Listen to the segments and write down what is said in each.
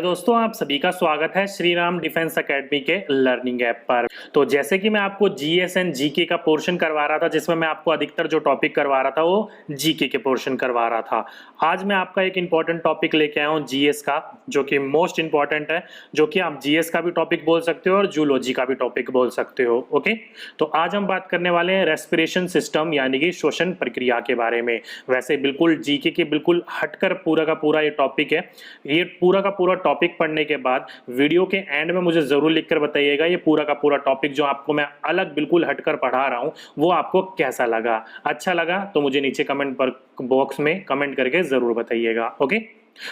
दोस्तों, आप सभी का स्वागत है श्री राम डिफेंस एकेडमी के लर्निंग ऐप पर। तो जैसे कि मैं आपको जीएस एंड जीके का पोर्शन करवा रहा था, जिसमें मैं आपको अधिकतर जो टॉपिक करवा रहा था वो जीके के पोर्शन करवा रहा था। आज मैं आपका एक इंपॉर्टेंट टॉपिक लेके आया हूँ जीएस का, जो कि मोस्ट इंपॉर्टेंट है, जो कि आप जीएस का भी टॉपिक बोल सकते हो और जूलॉजी का भी टॉपिक बोल सकते हो। ओके, तो आज हम बात करने वाले हैं रेस्पिरेशन सिस्टम यानी कि श्वसन प्रक्रिया के बारे में। वैसे बिल्कुल जीके के बिल्कुल हटकर पूरा का पूरा ये टॉपिक है। ये पूरा का पूरा टॉपिक पढ़ने के बाद वीडियो के एंड में मुझे जरूर लिखकर बताइएगा ये पूरा का पूरा टॉपिक जो आपको मैं अलग बिल्कुल हटकर पढ़ा रहा हूं वो आपको कैसा लगा। अच्छा लगा तो मुझे नीचे कमेंट बॉक्स में कमेंट करके जरूर बताइएगा। ओके,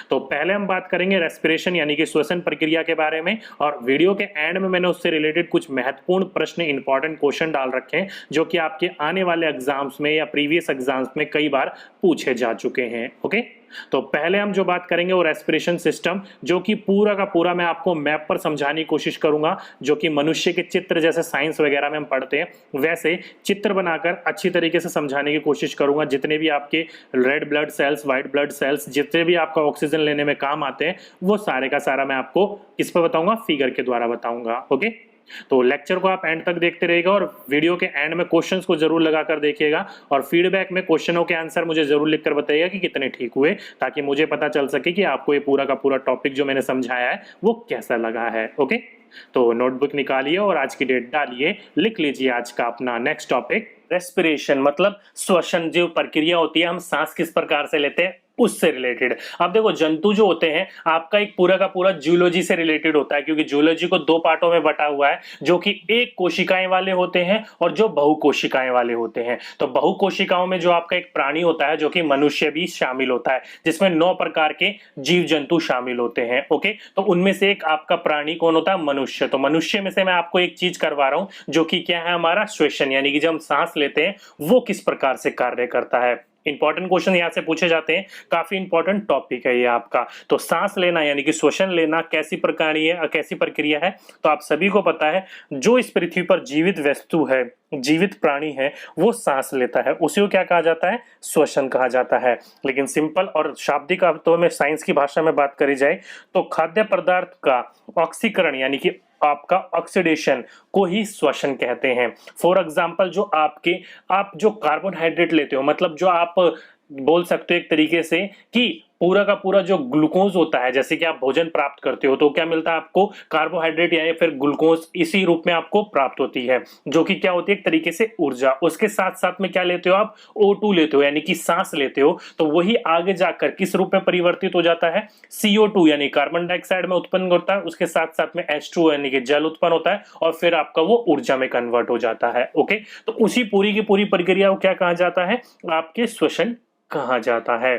तो पहले हम बात करेंगे रेस्पिरेशन यानी कि श्वसन प्रक्रिया के बारे में, और वीडियो के एंड में मैंने उससे रिलेटेड कुछ महत्वपूर्ण प्रश्न, इंपॉर्टेंट क्वेश्चन डाल रखे हैं जो कि आपके आने वाले एग्जाम्स में या प्रीवियस एग्जाम्स में कई बार पूछे जा चुके हैं। ओके, तो पहले हम जो बात करेंगे वो रेस्पिरेशन सिस्टम, जो कि पूरा का पूरा मैं आपको मैप पर समझाने की कोशिश करूंगा, जो कि मनुष्य के चित्र जैसे साइंस वगैरह में हम पढ़ते हैं वैसे चित्र बनाकर अच्छी तरीके से समझाने की कोशिश करूंगा। जितने भी आपके red blood cells, white blood cells, जितने भी आपका ऑक्सीजन लेने में काम आते हैं वो सारे का सारा मैं आपको किस पर बताऊंगा, फिगर के द्वारा बताऊंगा। ओके, तो लेक्चर को आप एंड तक देखते रहिएगा और वीडियो के एंड में क्वेश्चंस को जरूर लगाकर देखिएगा, और फीडबैक में क्वेश्चनों के आंसर मुझे जरूर लिखकर बताइएगा कि कितने ठीक हुए, ताकि मुझे पता चल सके कि आपको ये पूरा का पूरा टॉपिक जो मैंने समझाया है वो कैसा लगा है। ओके, तो नोटबुक निकालिए और आज की डेट डालिए, लिख लीजिए आज का अपना नेक्स्ट टॉपिक रेस्पिरेशन, मतलब श्वसन जो प्रक्रिया होती है, हम सांस किस प्रकार से लेते हैं उससे रिलेटेड। अब देखो, जंतु जो होते हैं आपका एक पूरा का पूरा जूलॉजी से रिलेटेड होता है, क्योंकि जूलॉजी को दो पार्टों में बटा हुआ है, जो कि एक कोशिकाएं वाले होते हैं और जो बहुकोशिकाएं वाले होते हैं। तो बहुकोशिकाओं में जो आपका एक प्राणी होता है, जो कि मनुष्य भी शामिल होता है, जिसमें 9 प्रकार के जीव जंतु शामिल होते हैं। ओके, तो उनमें से एक आपका प्राणी कौन होता है, मनुष्य। तो मनुष्य में से मैं आपको एक चीज करवा रहा हूं, जो कि क्या है, हमारा श्वसन, यानी कि जब हम सांस लेते हैं वो किस प्रकार से कार्य करता है। इंपॉर्टेंट क्वेश्चन यहाँ से पूछे जाते हैं, काफी इंपॉर्टेंट टॉपिक है ये आपका। तो सांस लेना यानी कि श्वसन लेना कैसी प्रकार है, कैसी प्रक्रिया है, तो आप सभी को पता है जो इस पृथ्वी पर जीवित वस्तु है, जीवित प्राणी है, वो सांस लेता है, उसी को क्या कहा जाता है, श्वसन कहा जाता है। लेकिन सिंपल और शाब्दिक अर्थों में, साइंस की भाषा में बात करी जाए तो खाद्य पदार्थ का ऑक्सीकरण यानी कि आपका ऑक्सीडेशन को ही श्वसन कहते हैं। फॉर एग्जांपल, जो आप जो कार्बोहाइड्रेट लेते हो, मतलब जो आप बोल सकते हो एक तरीके से कि पूरा का पूरा जो ग्लूकोज होता है, जैसे कि आप भोजन प्राप्त करते हो तो क्या मिलता है आपको, कार्बोहाइड्रेट या फिर ग्लूकोज इसी रूप में आपको प्राप्त होती है, जो कि क्या होती है, एक तरीके से ऊर्जा। उसके साथ साथ में क्या लेते हो आप, O2 लेते हो यानी कि सांस लेते हो, तो वही आगे जाकर किस रूप में परिवर्तित हो जाता है, CO2 यानी कार्बन डाइऑक्साइड में उत्पन्न होता है, उसके साथ साथ में H2 यानी कि जल उत्पन्न होता है, और फिर आपका वो ऊर्जा में कन्वर्ट हो जाता है। ओके, तो उसी पूरी की पूरी प्रक्रिया को क्या कहा जाता है, आपके श्वसन कहा जाता है।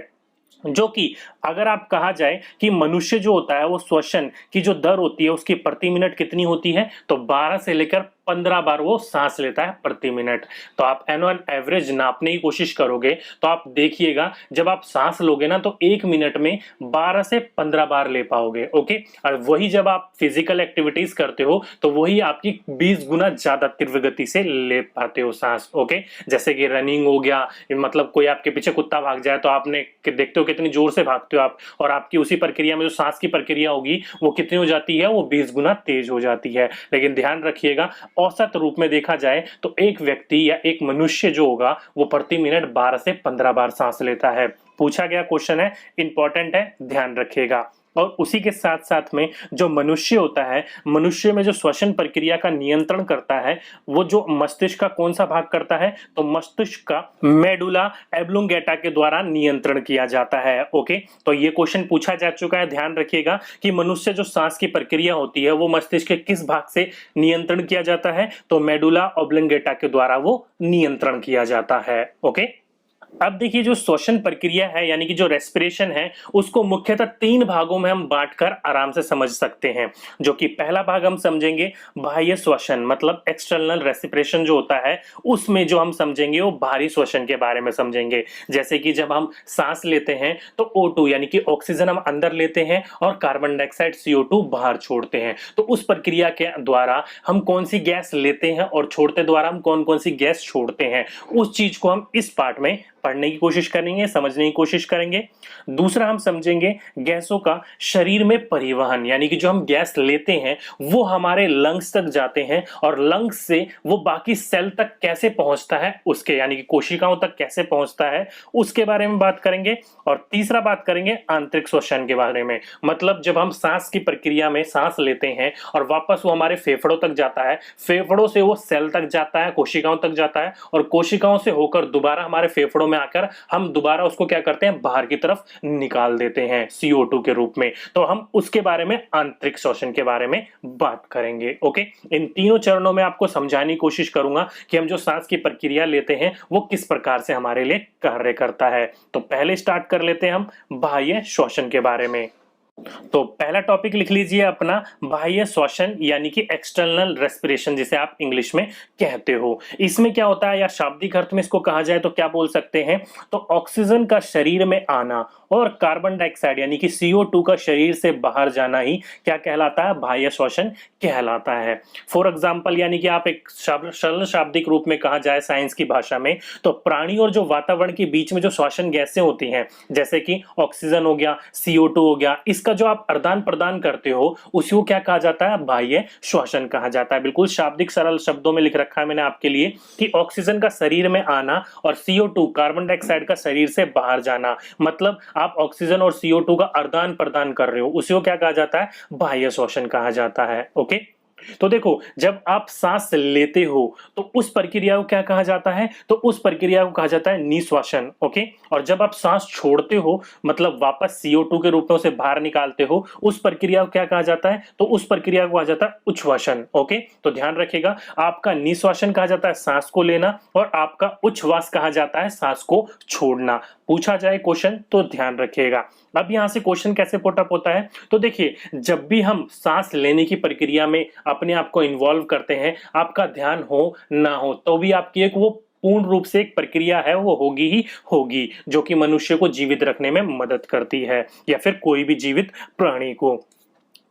जो कि अगर आप कहा जाए कि मनुष्य जो होता है वो श्वसन की जो दर होती है उसकी प्रति मिनट कितनी होती है, तो 12 से लेकर 15 बार वो सांस लेता है प्रति मिनट। तो आप एनुअल एवरेज नापने की कोशिश करोगे तो आप देखिएगा, जब आप सांस लोगे ना तो 1 मिनट में 12 से 15 बार ले पाओगे। ओके, और वही जब आप फिजिकल एक्टिविटीज करते हो तो वही आपकी 20 गुना ज्यादा तीव्र गति से ले पाते हो सांस। ओके, जैसे कि रनिंग हो गया, मतलब कोई आपके पीछे कुत्ता भाग जाए तो आपने देखते हो कितनी जोर से भागते हो आप, और आपकी उसी प्रक्रिया में जो सांस की प्रक्रिया होगी वो कितनी हो जाती है, वो 20 गुना तेज हो जाती है। लेकिन ध्यान रखिएगा, औसत रूप में देखा जाए तो एक व्यक्ति या एक मनुष्य जो होगा वो प्रति मिनट 12 से 15 बार सांस लेता है। पूछा गया क्वेश्चन है, इंपॉर्टेंट है, ध्यान रखिएगा। और उसी के साथ साथ में जो मनुष्य होता है, मनुष्य में जो श्वसन प्रक्रिया का नियंत्रण करता है वो जो मस्तिष्क का कौन सा भाग करता है, तो मस्तिष्क का मेडुला ऑब्लोंगेटा के द्वारा नियंत्रण किया जाता है। ओके, तो ये क्वेश्चन पूछा जा चुका है, ध्यान रखिएगा कि मनुष्य जो सांस की प्रक्रिया होती है वो मस्तिष्क के किस भाग से नियंत्रण किया जाता है, तो मेडुला ऑब्लोंगेटा के द्वारा वो नियंत्रण किया जाता है। ओके, अब देखिए जो श्वसन प्रक्रिया है यानी कि जो रेस्पिरेशन है उसको मुख्यतः 3 भागों में हम बांटकर आराम से समझ सकते हैं। जो कि पहला भाग हम समझेंगे बाह्य श्वसन, मतलब एक्सटर्नल रेस्पिरेशन जो होता है उसमें जो हम समझेंगे वो बाहरी श्वसन के बारे में समझेंगे। जैसे कि जब हम सांस लेते हैं तो O2 यानी कि ऑक्सीजन हम अंदर लेते हैं और कार्बन डाइऑक्साइड CO2 बाहर छोड़ते हैं। तो उस प्रक्रिया के द्वारा हम कौन सी गैस लेते हैं और छोड़ते द्वारा हम कौन कौन सी गैस छोड़ते हैं, उस चीज को हम इस पार्ट में पढ़ने की कोशिश करेंगे, समझने की कोशिश करेंगे। दूसरा हम समझेंगे गैसों का शरीर में परिवहन, यानी कि जो हम गैस लेते हैं वो हमारे लंग्स तक जाते हैं और लंग्स से वो बाकी सेल तक कैसे पहुंचता है उसके, यानी कि कोशिकाओं तक कैसे पहुंचता है उसके बारे में बात करेंगे। और तीसरा बात करेंगे आंतरिक श्वसन के बारे में, मतलब जब हम सांस की प्रक्रिया में सांस लेते हैं और वापस वो हमारे फेफड़ों तक जाता है, फेफड़ों से वो सेल तक जाता है, कोशिकाओं तक जाता है और कोशिकाओं से होकर दोबारा हमारे फेफड़ों में आकर हम दोबारा उसको क्या करते हैं, बाहर की तरफ निकाल देते हैं CO2 के रूप में। तो हम उसके बारे में, आंतरिक श्वसन के बारे में बात करेंगे। ओके, इन तीनों चरणों में आपको समझाने की कोशिश करूंगा कि हम जो सांस की प्रक्रिया लेते हैं वो किस प्रकार से हमारे लिए कार्य करता है। तो पहले स्टार्ट कर लेते हैं हम बाह्य श्वसन के बारे में। तो पहला टॉपिक लिख लीजिए अपना, बाह्य श्वसन यानी कि एक्सटर्नल रेस्पिरेशन जिसे आप इंग्लिश में कहते हो। इसमें क्या होता है या शाब्दिक अर्थ में इसको कहा जाए तो क्या बोल सकते हैं, तो ऑक्सीजन का शरीर में आना और कार्बन डाइऑक्साइड यानी कि CO2 का शरीर से बाहर जाना ही क्या कहलाता है, बाह्य श्वसन कहलाता है। फॉर एग्जाम्पल, यानी कि आप एक सरल शाब्दिक रूप में कहा जाए साइंस की भाषा में, तो प्राणी और जो वातावरण के बीच में जो श्वसन गैसें होती हैं जैसे कि ऑक्सीजन हो गया, CO2 हो गया, इसका जो आप आदान प्रदान करते हो उसी को क्या कहा जाता है, बाह्य श्वसन कहा जाता है। बिल्कुल शाब्दिक सरल शब्दों में लिख रखा है मैंने आपके लिए कि ऑक्सीजन का शरीर में आना और CO2 कार्बन डाइऑक्साइड का शरीर से बाहर जाना, मतलब आप ऑक्सीजन और CO2 का आदान प्रदान कर रहे हो, उसी को क्या कहा जाता है, बाह्य श्वसन कहा जाता है। ओके, तो देखो जब आप सांस लेते हो तो उस प्रक्रिया को क्या कहा जाता है, तो उस प्रक्रिया को कहा जाता है निश्वासन। ओके, और जब आप सांस छोड़ते हो मतलब वापस CO2 के रूप में उसे बाहर निकालते हो, उस प्रक्रिया को क्या कहा जाता है, तो उस प्रक्रिया को कहा जाता है उच्छ्वासन। ओके, तो ध्यान रखिएगा, आपका निश्वासन कहा जाता है सांस को लेना और आपका उच्छ्वास कहा जाता है सांस को छोड़ना। पूछा जाए क्वेश्चन तो ध्यान रखिएगा। अब यहां से क्वेश्चन कैसे पुटअप होता है, तो देखिए जब भी हम सांस लेने की प्रक्रिया में अपने आप को इन्वॉल्व करते हैं, आपका ध्यान हो ना हो तो भी आपकी एक वो पूर्ण रूप से एक प्रक्रिया है वो होगी ही होगी, जो कि मनुष्य को जीवित रखने में मदद करती है या फिर कोई भी जीवित प्राणी को।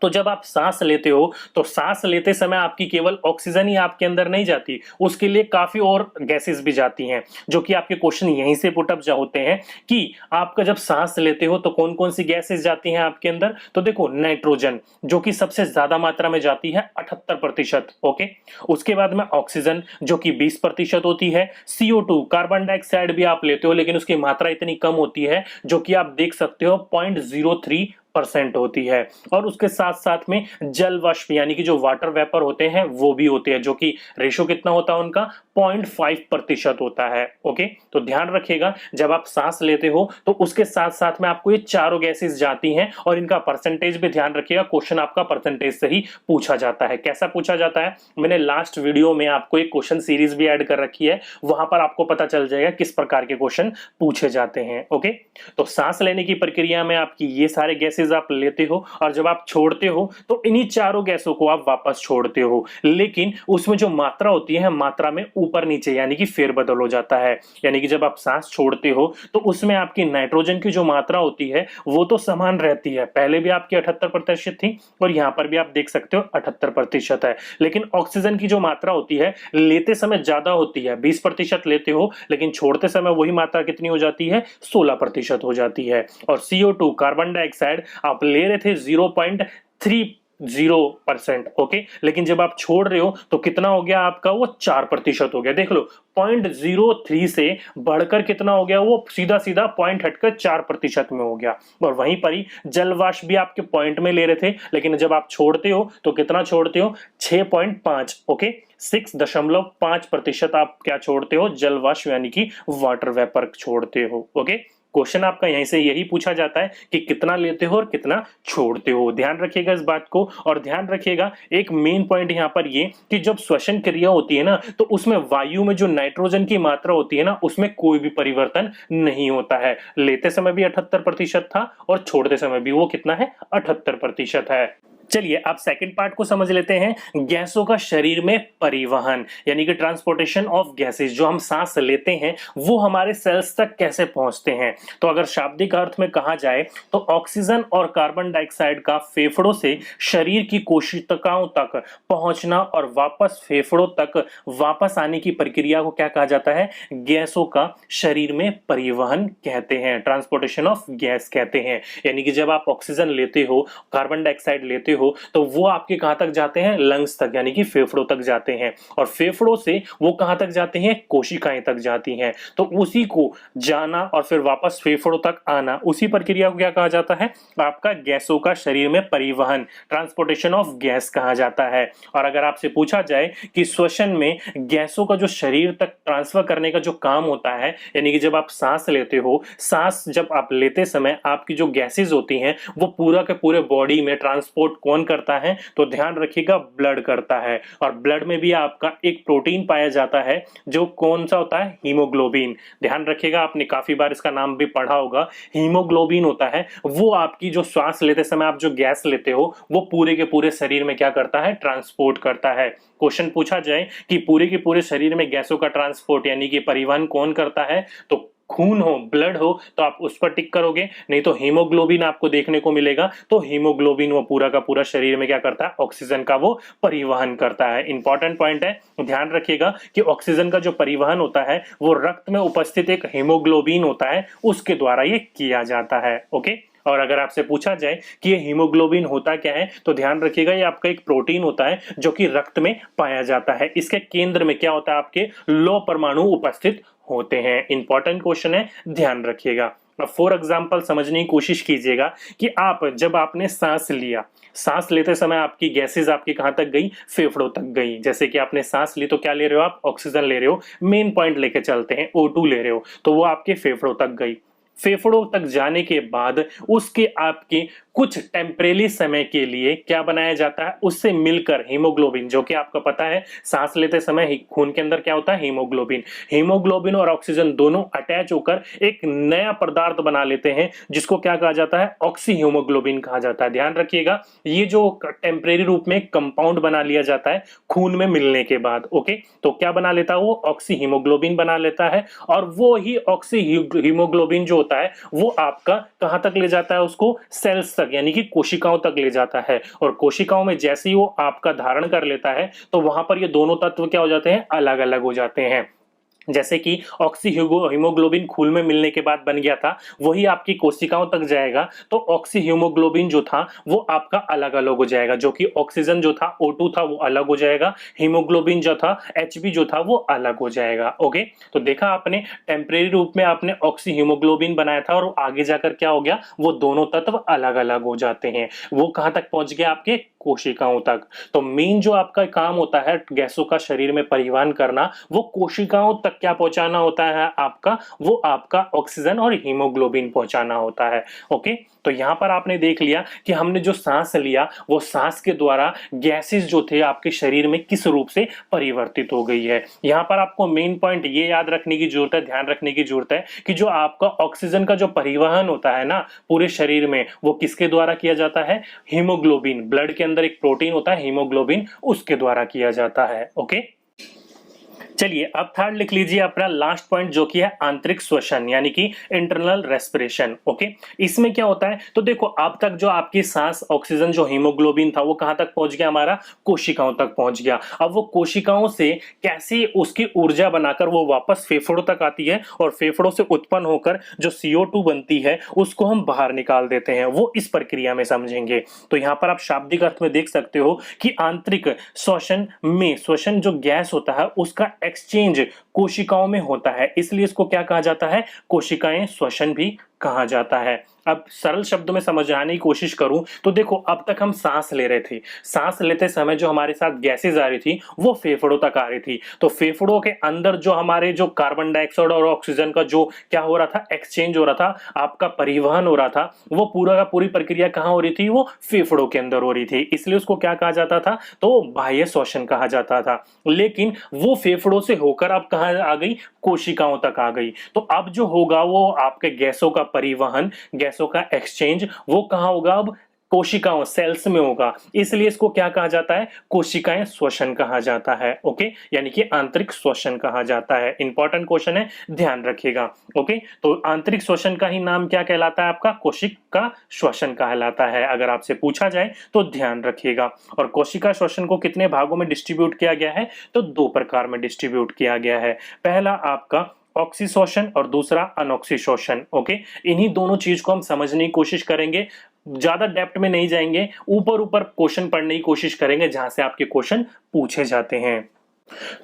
तो जब आप सांस लेते हो तो सांस लेते समय आपकी केवल ऑक्सीजन ही आपके अंदर नहीं जाती, उसके लिए काफी और गैसेस भी जाती हैं, जो कि आपके क्वेश्चन यहीं से पुटअप होते हैं कि आपका जब सांस लेते हो तो कौन कौन सी गैसेस जाती हैं आपके अंदर। तो देखो नाइट्रोजन जो कि सबसे ज्यादा मात्रा में जाती है 78%। ओके, उसके बाद में ऑक्सीजन जो कि 20% होती है, CO2 कार्बन डाइऑक्साइड भी आप लेते हो लेकिन उसकी मात्रा इतनी कम होती है जो कि आप देख सकते हो 0.03% होती है, और उसके साथ साथ में जल वाष्प यानी कि जो वाटर वेपर होते हैं वो भी होते हैं, जो कि रेशो कितना होता है उनका 0.5% होता है। ओके, तो ध्यान रखिएगा जब आप सांस लेते हो तो उसके साथ साथ में आपको ये चारों गैसेस जाती हैं और इनका परसेंटेज भी ध्यान रखिएगा, क्वेश्चन आपका परसेंटेज से ही पूछा जाता है। कैसा पूछा जाता है, मैंने लास्ट वीडियो में आपको एक क्वेश्चन सीरीज भी ऐड कर रखी है, वहां पर आपको पता चल जाएगा किस प्रकार के क्वेश्चन पूछे जाते हैं। ओके, तो सांस लेने की प्रक्रिया में आपकी ये सारे गैसेस आप लेते हो और जब आप छोड़ते हो तो इन्हीं चारों गैसों को आप वापस छोड़ते हो, लेकिन उसमें जो मात्रा होती है मात्रा में ऊपर नीचे यानी कि फेरबदल हो जाता है। यानी कि जब आप सांस छोड़ते हो तो उसमें आपकी नाइट्रोजन की जो मात्रा होती है वो तो समान रहती है, पहले भी आपकी 78% थी और यहां पर भी आप देख सकते हो 78% है, लेकिन ऑक्सीजन की जो मात्रा होती है लेते समय ज्यादा होती है, 20% लेते हो लेकिन छोड़ते समय वही मात्रा कितनी हो जाती है, 16% हो जाती है। और CO2 कार्बन डाइऑक्साइड आप ले रहे थे 0.30%। ओके, लेकिन जब आप छोड़ रहे हो तो कितना हो गया आपका, वो 4% हो गया। देख लो 0.03 से बढ़कर कितना हो गया, वो सीधा सीधा पॉइंट हटकर 4% में हो गया। और वहीं पर ही जल वाष्प भी आपके पॉइंट में ले रहे थे, लेकिन जब आप छोड़ते हो तो कितना छोड़ते हो, 6.5। ओके, 6.5% आप क्या छोड़ते हो, जल वाष्प यानी कि वाटर वेपर छोड़ते हो। ओके, क्वेश्चन आपका यहीं से यही पूछा जाता है कि कितना लेते हो और कितना छोड़ते हो। ध्यान रखिएगा इस बात को, और ध्यान रखिएगा एक मेन पॉइंट यहाँ पर ये कि जब श्वसन क्रिया होती है ना तो उसमें वायु में जो नाइट्रोजन की मात्रा होती है ना उसमें कोई भी परिवर्तन नहीं होता है। लेते समय भी 78% था और छोड़ते समय भी वो कितना है, 78% है। चलिए अब सेकंड पार्ट को समझ लेते हैं, गैसों का शरीर में परिवहन यानी कि ट्रांसपोर्टेशन ऑफ गैसेस। जो हम सांस लेते हैं वो हमारे सेल्स तक कैसे पहुंचते हैं। तो अगर शाब्दिक अर्थ में कहा जाए तो ऑक्सीजन और कार्बन डाइऑक्साइड का फेफड़ों से शरीर की कोशिकाओं तक पहुंचना और वापस फेफड़ों तक वापस आने की प्रक्रिया को क्या कहा जाता है, गैसों का शरीर में परिवहन कहते हैं, ट्रांसपोर्टेशन ऑफ गैस कहते हैं। यानी कि जब आप ऑक्सीजन लेते हो, कार्बन डाइऑक्साइड लेते हो, तो वो आपके कहां तक जाते हैं, लंग्स तक यानी कि फेफड़ों तक जाते हैं, और फेफड़ों से वो कहां तक जाते हैं, कोशिकाएं तक जाती हैं। तो उसी को जाना और फिर वापस फेफड़ों तक आना, उसी प्रक्रिया को क्या कहा जाता है, आपका गैसों का शरीर में परिवहन, ट्रांसपोर्टेशन ऑफ गैस कहा जाता है। और अगर आपसे पूछा जाए कि श्वसन में गैसों का जो शरीर तक ट्रांसफर करने का जो काम होता है, यानी कि जब आप सांस लेते हो, सांस जब आप लेते समय आपकी जो गैसेस होती हैं वो पूरा के पूरे बॉडी में ट्रांसपोर्ट कौन करता है, तो ध्यान रखिएगा ब्लड करता है। और ब्लड में भी आपका एक प्रोटीन पाया जाता है जो कौन सा होता है, हीमोग्लोबिन। ध्यान रखिएगा, आपने काफी बार इसका नाम भी पढ़ा होगा। हीमोग्लोबिन होता है वो आपकी जो श्वास लेते समय आप जो गैस लेते हो वो पूरे के पूरे शरीर में क्या करता है, ट्रांसपोर्ट करता है। क्वेश्चन पूछा जाए कि पूरे के पूरे शरीर में गैसों का ट्रांसपोर्ट यानी कि परिवहन कौन करता है, तो खून हो, ब्लड हो तो आप उस पर टिक करोगे, नहीं तो हीमोग्लोबिन आपको देखने को मिलेगा। तो हीमोग्लोबिन वो पूरा का पूरा शरीर में क्या करता है, ऑक्सीजन का वो परिवहन करता है। इंपॉर्टेंट पॉइंट है, ध्यान रखिएगा कि ऑक्सीजन का जो परिवहन होता है वो रक्त में उपस्थित एक हीमोग्लोबिन होता है उसके द्वारा ये किया जाता है। ओके। और अगर आपसे पूछा जाए कि ये हीमोग्लोबिन होता क्या है, तो ध्यान रखिएगा ये आपका एक प्रोटीन होता है जो कि रक्त में पाया जाता है। इसके केंद्र में क्या होता है, आपके लौह परमाणु उपस्थित होते हैं। इंपॉर्टेंट क्वेश्चन है, ध्यान रखिएगा। अब फॉर एग्जाम्पल समझने की कोशिश कीजिएगा कि आप जब आपने सांस लिया, सांस लेते समय आपकी गैसेस आपकी कहां तक गई, फेफड़ों तक गई। जैसे कि आपने सांस ली तो क्या ले रहे हो आप, ऑक्सीजन ले रहे हो, मेन पॉइंट लेके चलते हैं, O2 ले रहे हो, तो वो आपके फेफड़ों तक गई। फेफड़ों तक जाने के बाद उसके आपके कुछ टेम्परेरी समय के लिए क्या बनाया जाता है, उससे मिलकर हीमोग्लोबिन, जो कि आपको पता है सांस लेते समय खून के अंदर क्या होता है, हीमोग्लोबिन। हीमोग्लोबिन और ऑक्सीजन दोनों अटैच होकर एक नया पदार्थ बना लेते हैं जिसको क्या कहा जाता है, ऑक्सी हीमोग्लोबिन कहा जाता है। ध्यान रखिएगा, ये जो टेम्परेरी रूप में कंपाउंड बना लिया जाता है खून में मिलने के बाद। ओके, तो क्या बना लेता है, वो ऑक्सी हीमोग्लोबिन बना लेता है, और वो ही ऑक्सी हीमोग्लोबिन जो होता है वो आपका कहां तक ले जाता है, उसको सेल्स तक यानी कि कोशिकाओं तक ले जाता है। और कोशिकाओं में जैसे ही वो आपका धारण कर लेता है तो वहां पर ये दोनों तत्व क्या हो जाते हैं, अलग अलग हो जाते हैं। जैसे कि ऑक्सी हीमोग्लोबिन खून में मिलने के बाद बन गया था, वही आपकी कोशिकाओं तक जाएगा तो ऑक्सी हीमोग्लोबिन जो था वो आपका अलग अलग हो जाएगा, जो कि ऑक्सीजन जो था O2 था वो अलग हो जाएगा, हीमोग्लोबिन जो था Hb जो था वो अलग हो जाएगा। ओके, तो देखा आपने टेम्परेरी रूप में आपने ऑक्सी हीमोग्लोबिन बनाया था और आगे जाकर क्या हो गया, वो दोनों तत्व अलग अलग हो जाते हैं। वो कहां तक पहुंच गया, आपके कोशिकाओं तक। तो मेन जो आपका काम होता है गैसों का शरीर में परिवहन करना, वो कोशिकाओं तक क्या पहुंचाना होता है आपका, वो आपका ऑक्सीजन और हीमोग्लोबिन पहुंचाना होता है। ओके, तो यहां पर आपने देख लिया कि हमने जो सांस लिया वो सांस के द्वारा गैसेस जो थे आपके शरीर में किस रूप से परिवर्तित हो गई है। यहां पर आपको मेन पॉइंट ये याद रखने की जरूरत है, ध्यान रखने की जरूरत है कि जो आपका ऑक्सीजन का जो परिवहन होता है ना पूरे शरीर में, वो किसके द्वारा किया जाता है, हीमोग्लोबिन, ब्लड के अंदर एक प्रोटीन होता है हीमोग्लोबिन, उसके द्वारा किया जाता है। ओके, चलिए अब थर्ड लिख लीजिए अपना लास्ट पॉइंट जो कि है आंतरिक श्वसन यानी कि इंटरनल रेस्पिरेशन। ओके, इसमें क्या होता है, तो देखो अब तक जो आपकी सांस ऑक्सीजन जो हीमोग्लोबिन था वो कहां तक पहुंच गया, हमारा कोशिकाओं तक पहुंच गया। अब वो कोशिकाओं से कैसे उसकी ऊर्जा बनाकर वो वापस फेफड़ों तक आती है और फेफड़ों से उत्पन्न होकर जो CO2 बनती है उसको हम बाहर निकाल देते हैं, वो इस प्रक्रिया में समझेंगे। तो यहां पर आप शाब्दिक अर्थ में देख सकते हो कि आंतरिक श्वसन में श्वसन जो गैस होता है उसका एक्सचेंज कोशिकाओं में होता है, इसलिए इसको क्या कहा जाता है, कोशिकाएं श्वसन भी कहा जाता है। अब सरल शब्दों में समझाने की कोशिश करूं तो देखो अब तक हम सांस ले रहे थे, सांस लेते समय जो हमारे साथ गैसेस आ रही थी वो फेफड़ों तक आ रही थी, तो फेफड़ों के अंदर जो हमारे जो कार्बन डाइऑक्साइड और ऑक्सीजन का जो क्या हो रहा था, एक्सचेंज हो रहा था, आपका परिवहन हो रहा था, वो पूरा का पूरी प्रक्रिया कहां हो रही थी, वो फेफड़ों के अंदर हो रही थी, इसलिए उसको क्या कहा जाता था, तो बाह्य श्वसन कहा जाता था। लेकिन वो फेफड़ों से होकर अब कहां आ गई, कोशिकाओं तक आ गई। तो अब जो होगा वो आपके गैसों का परिवहन, गैसों का एक्सचेंज वो कहां होगा, अब कोशिकाओं सेल्स में होगा, इसलिए इसको क्या कहा जाता है, कोशिकाएं श्वसन कहा जाता है। ओके, यानी कि आंतरिक श्वसन कहा जाता है। इंपॉर्टेंट क्वेश्चन है, ध्यान रखिएगा। ओके, तो आंतरिक श्वसन का ही नाम क्या कहलाता है आपका, कोशिका श्वसन कहलाता है। अगर आपसे पूछा जाए तो ध्यान रखिएगा। और कोशिका श्वसन को कितने भागों में डिस्ट्रीब्यूट किया गया है, तो 2 प्रकार में डिस्ट्रीब्यूट किया गया है। पहला आपका ऑक्सीशोषण और दूसरा अनऑक्सीशोषण। ओके, इन्हीं दोनों चीज को हम समझने की कोशिश करेंगे, ज्यादा डेप्थ में नहीं जाएंगे, ऊपर ऊपर क्वेश्चन पढ़ने की कोशिश करेंगे जहां से आपके क्वेश्चन पूछे जाते हैं।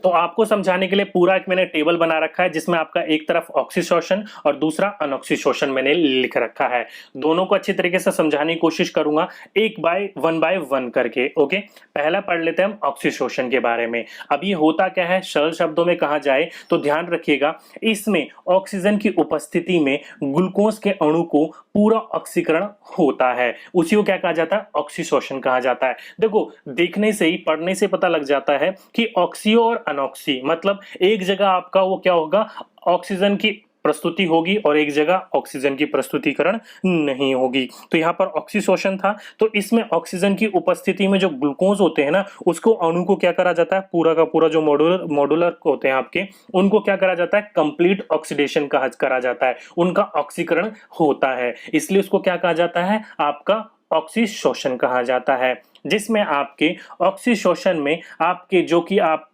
तो आपको समझाने के लिए पूरा एक मैंने टेबल बना रखा है, जिसमें आपका एक तरफ ऑक्सीशोषण और दूसरा अनऑक्सीशोषण मैंने लिख रखा है। दोनों को अच्छी तरीके से समझाने की कोशिश करूंगा, एक बाय वन करके। ओके, पहला पढ़ लेते हैं हम ऑक्सीशोषण के बारे में। अब ये होता क्या है, सरल शब्दों में कहा जाए तो ध्यान रखिएगा, इसमें ऑक्सीजन की उपस्थिति में ग्लूकोज के अणु को पूरा ऑक्सीकरण होता है, उसी को क्या कहा जाता है, ऑक्सीशोषण कहा जाता है। देखो, देखने से ही, पढ़ने से पता लग जाता है कि ऑक्सी और अनऑक्सी मतलब एक जगह आपका वो क्या होगा, ऑक्सीजन की प्रस्तुति होगी और एक जगह ऑक्सीजन की प्रस्तुतिकरण नहीं होगी। तो यहाँ पर ऑक्सीशोषण था, तो इसमें ऑक्सीजन की उपस्थिति में जो ग्लूकोज होते हैं ना, उसको अणु को क्या करा जाता है, पूरा का पूरा जो मॉड्यूलर होते हैं आपके, उनको क्या करा जाता है, कंप्लीट ऑक्सीडेशन करा जाता है, उनका ऑक्सीकरण होता है, इसलिए उसको क्या कहा जाता है, आपका ऑक्सीशोषण कहा जाता है। जिसमें आपके ऑक्सीशोषण में आपके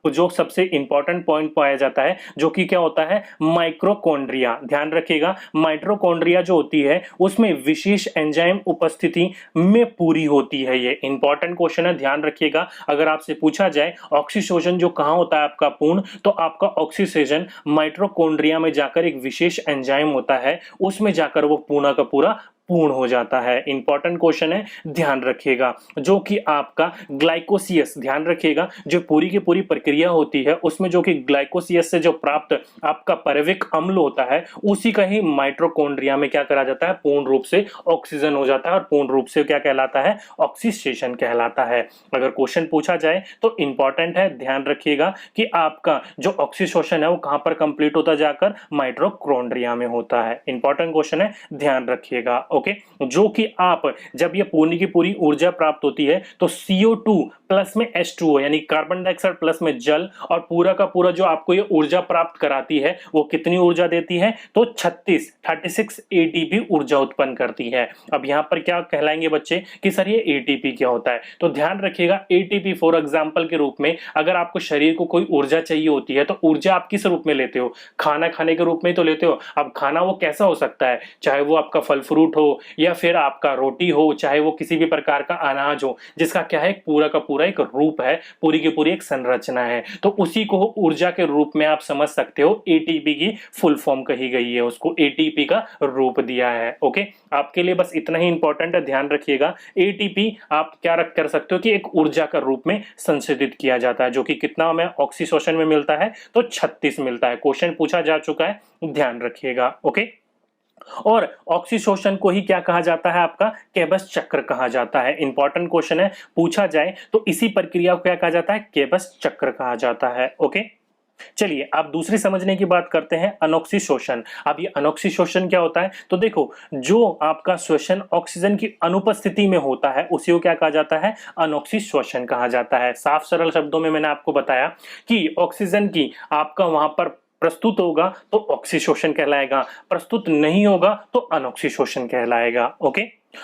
जो सबसे इंपॉर्टेंट पॉइंट पाया जाता है, जो कि क्या होता है, माइटोकॉन्ड्रिया। ध्यान रखिएगा, माइटोकॉन्ड्रिया जो होती है उसमें विशेष एंजाइम उपस्थिति में पूरी होती है। ये इंपॉर्टेंट क्वेश्चन है, ध्यान रखिएगा। अगर आपसे पूछा जाए ऑक्सीशोषण जो कहाँ होता है आपका पूर्ण, तो आपका ऑक्सीशोषण माइटोकॉन्ड्रिया में जाकर एक विशेष एंजाइम होता है, उसमें जाकर वो पूर्ण का पूरा पूर्ण हो जाता है। इंपॉर्टेंट क्वेश्चन है, ध्यान रखिएगा। जो कि आपका ग्लाइकोसियस, ध्यान रखिएगा, जो पूरी की पूरी प्रक्रिया होती है उसमें जो कि ग्लाइकोसियस से जो प्राप्त आपका परविक अम्ल होता है, उसी का ही माइटोकॉन्ड्रिया में क्या करा जाता है, पूर्ण रूप से ऑक्सीजन हो जाता है और पूर्ण रूप से क्या कहलाता है, ऑक्सीडेशन कहलाता है। अगर क्वेश्चन पूछा जाए तो इंपॉर्टेंट है, ध्यान रखिएगा कि आपका जो ऑक्सीशोषण है वो कहां पर कंप्लीट होता है, जाकर माइटोकॉन्ड्रिया में होता है। इंपॉर्टेंट क्वेश्चन है, ध्यान रखिएगा। ओके, जो कि आप जब ये पूरी की पूरी ऊर्जा प्राप्त होती है तो CO2 प्लस में H2O यानी कार्बन डाइऑक्साइड प्लस में जल, और पूरा का पूरा जो आपको ये ऊर्जा प्राप्त कराती है वो कितनी ऊर्जा देती है, तो 36 ATP ऊर्जा उत्पन्न करती है। अब यहां पर क्या कहलाएंगे बच्चे कि सर ये ATP क्या होता है, तो ध्यान रखिएगा, ATP फॉर एग्जांपल के रूप में अगर आपको शरीर को कोई ऊर्जा चाहिए होती है तो ऊर्जा आप किस रूप में लेते हो, खाना खाने के रूप में तो लेते हो। अब खाना वो कैसा हो सकता है, चाहे वो आपका फल फ्रूट हो या फिर आपका रोटी हो, चाहे वो किसी भी प्रकार का अनाज हो, जिसका क्या है, पूरा का पूरा एक रूप है, पूरी की पूरी एक संरचना है, तो उसी को ऊर्जा के रूप में आप समझ सकते हो। ATP की फुल फॉर्म कही गई है, उसको ATP का रूप दिया है। ओके, आपके लिए बस इतना ही इंपॉर्टेंट है, ध्यान रखिएगा। ATP आप क्या कर सकते हो कि एक ऊर्जा का रूप में संशोधित किया जाता है, जो कि कितना में ऑक्सीशोषण में मिलता है, तो 36 मिलता है। क्वेश्चन पूछा जा चुका है, ध्यान रखिएगा। ओके, और ऑक्सीशोषण को ही क्या कहा जाता है, आपका केबस चक्र कहा जाता है। इंपॉर्टेंट क्वेश्चन है, पूछा जाए तो इसी प्रक्रिया को क्या कहा जाता है, केबस चक्र कहा जाता है। ओके, चलिए आप दूसरी समझने की बात करते हैं, अनॉक्सीशोषण। अब ये अनॉक्सीशोषण क्या होता है, तो देखो, जो आपका श्वसन ऑक्सीजन की अनुपस्थिति में होता है उसी को क्या कहा जाता है, अनॉक्सीशोषण कहा जाता है। साफ सरल शब्दों में मैंने आपको बताया कि ऑक्सीजन की आपका वहां पर प्रस्तुत होगा तो ऑक्सीशोषण कहलाएगा, प्रस्तुत नहीं होगा तो अनॉक्सीशोषण कहलाएगा। ओके,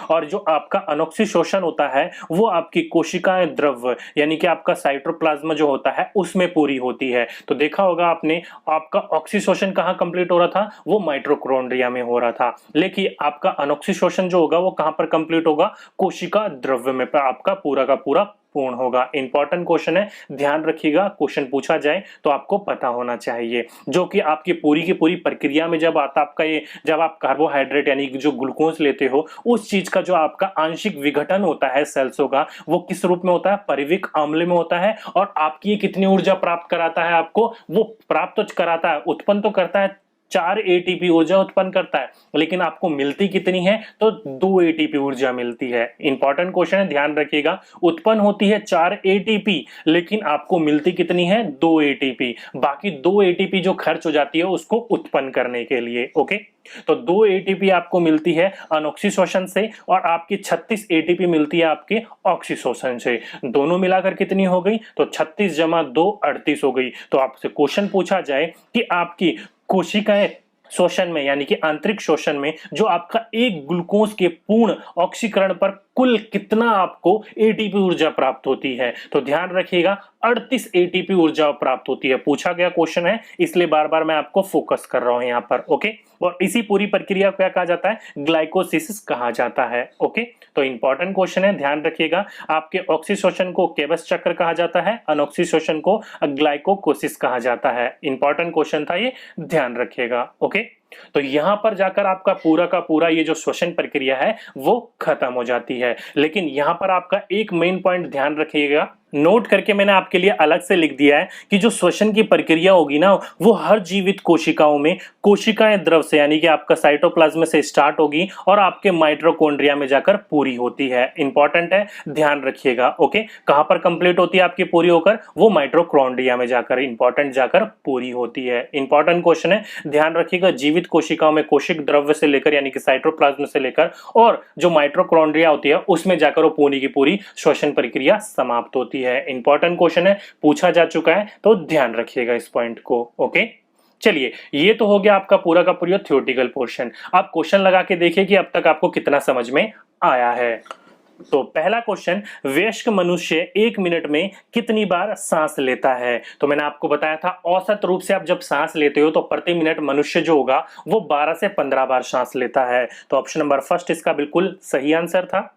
और जो आपका अनॉक्सीशोषण होता है वो आपकी कोशिकाएं द्रव्य यानी कि आपका साइटोप्लाज्म जो होता है उसमें पूरी होती है। तो देखा होगा आपने, आपका ऑक्सीशोषण कहाँ कंप्लीट हो रहा था, वो माइटोकॉन्ड्रिया में हो रहा था, लेकिन आपका अनॉक्सीशोषण जो होगा वो कहां पर कंप्लीट होगा, कोशिका द्रव्य में आपका पूरा का पूरा पूर्ण होगा। इंपॉर्टेंट क्वेश्चन है, ध्यान रखिएगा, क्वेश्चन पूछा जाए तो आपको पता होना चाहिए। जो कि आपकी पूरी की पूरी प्रक्रिया में जब आता आपका ये, जब आप कार्बोहाइड्रेट यानी जो ग्लूकोज लेते हो, उस चीज का जो आपका आंशिक विघटन होता है सेल्सों का, वो किस रूप में होता है, परिविक अम्ल में होता है। और आपकी ये कितनी ऊर्जा प्राप्त कराता है आपको, वो प्राप्त तो कराता है, उत्पन्न तो करता है 4 एटीपी ऊर्जा उत्पन्न करता है, लेकिन आपको मिलती कितनी है? तो 2 एटीपी ऊर्जा मिलती है। इंपॉर्टेंट क्वेश्चन है, ध्यान रखिएगा। उत्पन्न होती है 4 एटीपी, लेकिन आपको मिलती कितनी है? 2 एटीपी। बाकी 2 एटीपी जो खर्च हो जाती है उसको उत्पन्न करने के लिए। ओके, तो 2 एटीपी आपको मिलती है अनऑक्सीशोषण से और आपकी 36 एटीपी मिलती है आपके ऑक्सीशोषण से। दोनों मिलाकर कितनी हो गई? तो 36 जमा 2 38 हो गई। तो आपसे क्वेश्चन पूछा जाए कि आपकी कोशिकाएं शोषण में यानी कि आंतरिक शोषण में जो आपका एक ग्लूकोज के पूर्ण ऑक्सीकरण पर कुल कितना आपको एटीपी ऊर्जा प्राप्त होती है? तो ध्यान रखिएगा 38 एटीपी ऊर्जा प्राप्त होती है। पूछा गया क्वेश्चन है, इसलिए बार बार मैं आपको फोकस कर रहा हूं यहां पर। ओके, और इसी पूरी प्रक्रिया को क्या कहा जाता है? ग्लाइकोसिस कहा जाता है। ओके, तो इंपॉर्टेंट क्वेश्चन है, ध्यान रखिएगा। आपके ऑक्सीशोषण को केबस चक्र कहा जाता है, अनऑक्सीशोषण को ग्लाइकोकोसिस कहा जाता है। इंपॉर्टेंट क्वेश्चन था ये, ध्यान रखिएगा। ओके, तो यहां पर जाकर आपका पूरा का पूरा ये जो श्वसन प्रक्रिया है वो खत्म हो जाती है। लेकिन यहां पर आपका एक मेन पॉइंट ध्यान रखिएगा, नोट करके मैंने आपके लिए अलग से लिख दिया है कि जो श्वसन की प्रक्रिया होगी ना वो हर जीवित कोशिकाओं में कोशिकाएं द्रव से यानी कि आपका साइटोप्लाज्म से स्टार्ट होगी और आपके माइटोकॉन्ड्रिया में जाकर पूरी होती है। इंपॉर्टेंट है, ध्यान रखिएगा। ओके, कहां पर कंप्लीट होती है आपकी पूरी होकर? वो माइटोकॉन्ड्रिया में जाकर इंपॉर्टेंट जाकर पूरी होती है। इंपॉर्टेंट क्वेश्चन है, ध्यान रखिएगा। जीवित कोशिकाओं में कोशिक द्रव्य से लेकर यानी कि साइटोप्लाज्म से लेकर और जो माइटोकॉन्ड्रिया होती है उसमें जाकर वो पूरी की पूरी श्वसन प्रक्रिया समाप्त होती है। इंपॉर्टेंट क्वेश्चन है, पूछा जा चुका है, तो ध्यान रखिएगा इस पॉइंट को। ओके, चलिए, ये तो हो गया आपका पूरा का पूरा थ्योरेटिकल पोर्शन। आप क्वेश्चन लगा के देखिए कि अब तक आपको कितना समझ में आया है। तो पहला क्वेश्चन, वयस्क मनुष्य 1 मिनट में कितनी बार सांस लेता है? तो मैंने आपको बताया था औसत रूप से आप जब सांस लेते हो तो प्रति मिनट मनुष्य जो होगा वो 12 से 15 बार सांस लेता है। तो ऑप्शन नंबर फर्स्ट इसका बिल्कुल सही आंसर था।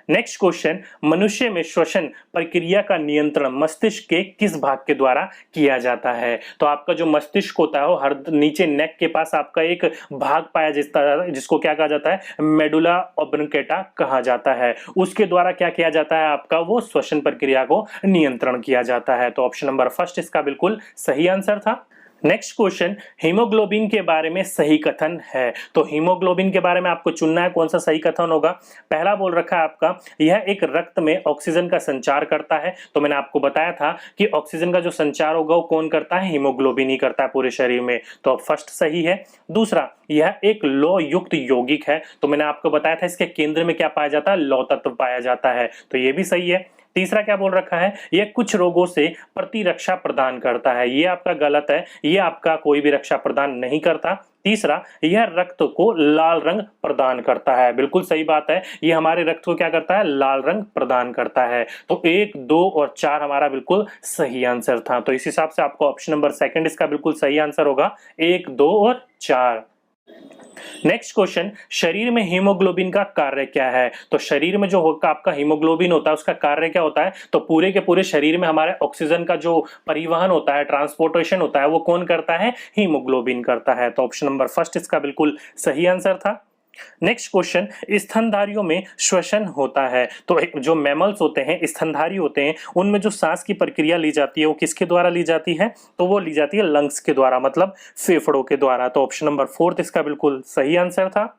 नेक्स्ट क्वेश्चन, मनुष्य में श्वसन प्रक्रिया का नियंत्रण मस्तिष्क के किस भाग के द्वारा किया जाता है? तो आपका जो मस्तिष्क होता है वो हर नीचे नेक के पास आपका एक भाग पाया जिसको क्या कहा जाता है? मेडुला ऑब्लिंगेटा कहा जाता है। उसके द्वारा क्या किया जाता है? आपका वो श्वसन प्रक्रिया को नियंत्रण किया जाता है। तो ऑप्शन नंबर फर्स्ट इसका बिल्कुल सही आंसर था। नेक्स्ट क्वेश्चन, हीमोग्लोबिन के बारे में सही कथन है। तो हीमोग्लोबिन के बारे में आपको चुनना है कौन सा सही कथन होगा। पहला बोल रखा है आपका, यह एक रक्त में ऑक्सीजन का संचार करता है। तो मैंने आपको बताया था कि ऑक्सीजन का जो संचार होगा वो कौन करता है? हीमोग्लोबिन ही करता है पूरे शरीर में। तो फर्स्ट सही है। दूसरा, यह एक लौह युक्त यौगिक है। तो मैंने आपको बताया था इसके केंद्र में क्या पाया जाता है? लौह तत्व पाया जाता है। तो ये भी सही है। तीसरा क्या बोल रखा है? यह कुछ रोगों से प्रतिरक्षा प्रदान करता है। ये आपका गलत है, ये आपका कोई भी रक्षा प्रदान नहीं करता। तीसरा, यह रक्त को लाल रंग प्रदान करता है। बिल्कुल सही बात है, ये हमारे रक्त को क्या करता है? लाल रंग प्रदान करता है। तो 1, 2 और 4 हमारा बिल्कुल सही आंसर था। तो इस हिसाब से आपको ऑप्शन नंबर सेकंड इसका बिल्कुल सही आंसर होगा, 1, 2 और 4। नेक्स्ट क्वेश्चन, शरीर में हीमोग्लोबिन का कार्य क्या है? तो शरीर में जो आपका हीमोग्लोबिन होता है उसका कार्य क्या होता है? तो पूरे के पूरे शरीर में हमारे ऑक्सीजन का जो परिवहन होता है, ट्रांसपोर्टेशन होता है, वो कौन करता है? हीमोग्लोबिन करता है। तो ऑप्शन नंबर फर्स्ट इसका बिल्कुल सही आंसर था। नेक्स्ट क्वेश्चन, स्तनधारियों में श्वसन होता है। तो जो मैमल्स होते हैं, स्तनधारी होते हैं, उनमें जो सांस की प्रक्रिया ली जाती है वो किसके द्वारा ली जाती है? तो वो ली जाती है लंग्स के द्वारा, मतलब फेफड़ों के द्वारा। तो ऑप्शन नंबर फोर्थ इसका बिल्कुल सही आंसर था।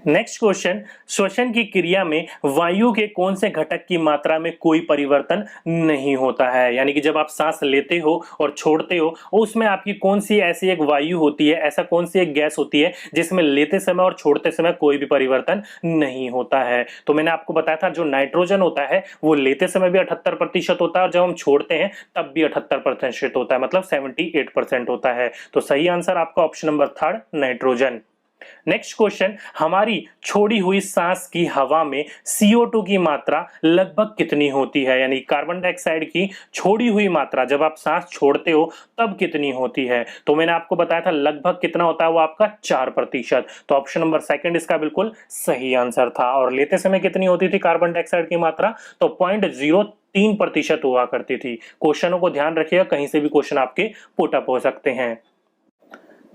नेक्स्ट क्वेश्चन, श्वसन की क्रिया में वायु के कौन से घटक की मात्रा में कोई परिवर्तन नहीं होता है? यानी कि जब आप सांस लेते हो और छोड़ते हो उसमें आपकी कौन सी ऐसी एक वायु होती है, ऐसा कौन सी एक गैस होती है जिसमें लेते समय और छोड़ते समय कोई भी परिवर्तन नहीं होता है? तो मैंने आपको बताया था जो नाइट्रोजन होता है वो लेते समय भी 78% होता है और जब हम छोड़ते हैं तब भी 78% होता है, मतलब 78% होता है। तो सही आंसर आपका option number third, nitrogen. Next question, हमारी छोड़ी हुई सांस की हवा में CO2 की मात्रा लगभग कितनी होती है? यानी कार्बन डाइऑक्साइड की छोड़ी हुई मात्रा जब आप सांस छोड़ते हो तब कितनी होती है? तो मैंने आपको बताया था लगभग कितना होता है, वो आपका 4%। तो ऑप्शन नंबर सेकंड इसका बिल्कुल सही आंसर था। और लेते समय कितनी होती थी कार्बन डाइऑक्साइड की मात्रा? तो 0.03% हुआ करती थी। क्वेश्चनों को ध्यान रखिएगा, कहीं से भी क्वेश्चन आपके पुट अप हो सकते हैं।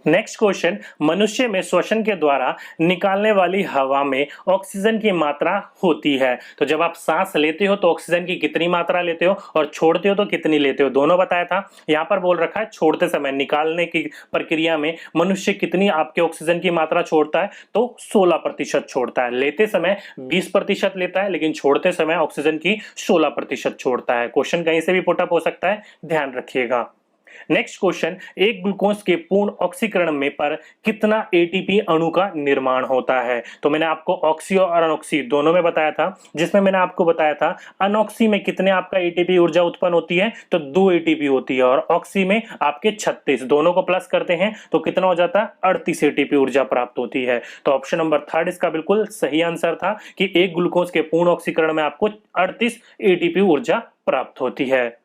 नेक्स्ट क्वेश्चन, मनुष्य में श्वसन के द्वारा निकालने वाली हवा में ऑक्सीजन की मात्रा होती है। तो जब आप सांस लेते हो तो ऑक्सीजन की कितनी मात्रा लेते हो और छोड़ते हो तो कितनी लेते हो, दोनों बताया था। यहाँ पर बोल रखा है छोड़ते समय, निकालने की प्रक्रिया में मनुष्य कितनी आपके ऑक्सीजन की मात्रा छोड़ता है, तो 16% छोड़ता है। लेते समय 20% लेता है, लेकिन छोड़ते समय ऑक्सीजन की 16% छोड़ता है। क्वेश्चन कहीं से भी पुटअप हो सकता है, ध्यान रखिएगा। नेक्स्ट क्वेश्चन, एक ग्लूकोज के पूर्ण ऑक्सीकरण में पर कितना एटीपी अणु का निर्माण होता है। तो मैंने आपको ऑक्सी और अनऑक्सी दोनों में बताया था, जिसमें मैंने आपको बताया था अनऑक्सी में कितने आपका एटीपी ऊर्जा उत्पन्न होती है, तो 2 एटीपी होती है, और ऑक्सी में आपके 36, दोनों को प्लस करते हैं तो कितना हो जाता है, 38 एटीपी ऊर्जा प्राप्त होती है। तो ऑप्शन नंबर 3 इसका बिल्कुल सही आंसर था कि एक ग्लूकोज के पूर्ण ऑक्सीकरण में आपको 38 एटीपी ऊर्जा प्राप्त होती है।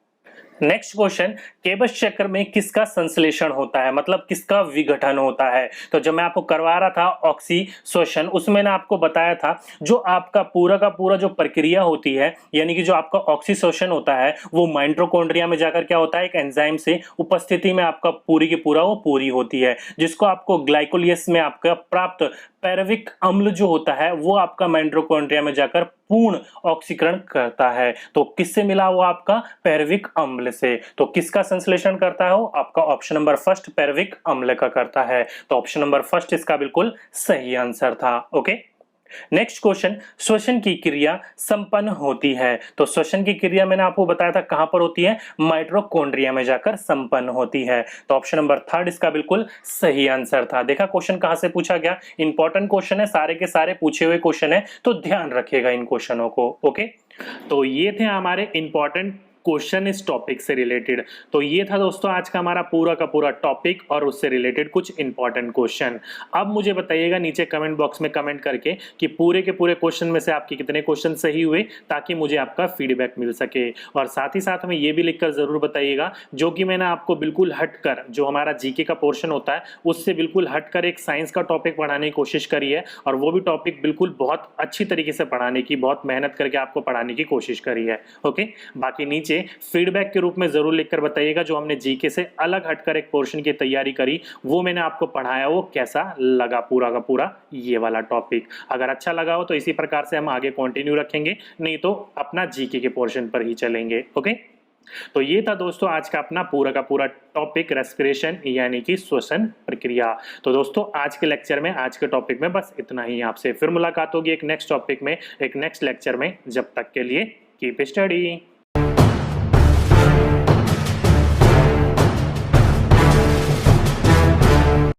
नेक्स्ट क्वेश्चन, केबस चक्र में किसका संश्लेषण होता है, मतलब किसका विघटन होता है। तो जब मैं आपको करवा रहा था ऑक्सी श्वसन, उसमें मैंने आपको बताया था जो आपका पूरा का पूरा जो प्रक्रिया होती है, यानी कि जो आपका ऑक्सी श्वसन होता है वो माइटोकॉन्ड्रिया में जाकर क्या होता है, एक एंजाइम से उपस्थिति में आपका पूरी की पूरा वो पूरी होती है, जिसको आपको ग्लाइकोलियस में आपका प्राप्त पैरविक अम्ल जो होता है वो आपका माइटोकॉन्ड्रिया में जाकर पूर्ण ऑक्सीकरण करता है। तो किससे मिला वो आपका, पैरविक अम्ल से। तो किसका संश्लेषण करता है वो, आपका ऑप्शन नंबर फर्स्ट पैरविक अम्ल का करता है। तो ऑप्शन नंबर फर्स्ट इसका बिल्कुल सही आंसर था। ओके, नेक्स्ट क्वेश्चन, श्वसन की क्रिया संपन्न होती है। तो श्वसन की क्रिया मैंने आपको बताया था कहां पर होती है, माइटोकॉन्ड्रिया में जाकर संपन्न होती है। तो ऑप्शन नंबर 3 इसका बिल्कुल सही आंसर था। देखा क्वेश्चन कहां से पूछा गया, इंपॉर्टेंट क्वेश्चन है, सारे के सारे पूछे हुए क्वेश्चन है, तो ध्यान रखिएगा इन क्वेश्चनों को। ओके, तो ये थे हमारे इंपॉर्टेंट क्वेश्चन इस टॉपिक से रिलेटेड। तो ये था दोस्तों आज का हमारा पूरा का पूरा टॉपिक और उससे रिलेटेड कुछ इंपॉर्टेंट क्वेश्चन। अब मुझे बताइएगा नीचे कमेंट बॉक्स में कमेंट करके कि पूरे के पूरे क्वेश्चन में से आपके कितने क्वेश्चन सही हुए, ताकि मुझे आपका फीडबैक मिल सके। और साथ ही साथ में ये भी लिखकर जरूर बताइएगा जो कि मैंने आपको बिल्कुल हटकर, जो हमारा जीके का पोर्शन होता है उससे बिल्कुल हटकर एक साइंस का टॉपिक पढ़ाने की कोशिश करी है, और वो भी टॉपिक बिल्कुल बहुत अच्छी तरीके से पढ़ाने की, बहुत मेहनत करके आपको पढ़ाने की कोशिश करी है। ओके, बाकी नीचे फीडबैक के रूप में जरूर लिखकर बताइएगा जो हमने जीके से अलग हटकर एक पोर्शन की तैयारी करी, वो मैंने आपको पढ़ाया, वो कैसा लगा पूरा का पूरा ये वाला टॉपिक। अगर अच्छा लगा हो तो इसी प्रकार से हम आगे कंटिन्यू रखेंगे, नहीं तो अपना जीके के पोर्शन पर ही चलेंगे। ओके, तो ये था दोस्तों आज का अपना पूरा का पूरा टॉपिक, रेस्पिरेशन यानी कि श्वसन प्रक्रिया। तो दोस्तों आज के लेक्चर में, आज के टॉपिक में बस इतना ही। आपसे फिर मुलाकात होगी एक नेक्स्ट टॉपिक में, एक नेक्स्ट लेक्चर में। जब तक के लिए कीप स्टडी।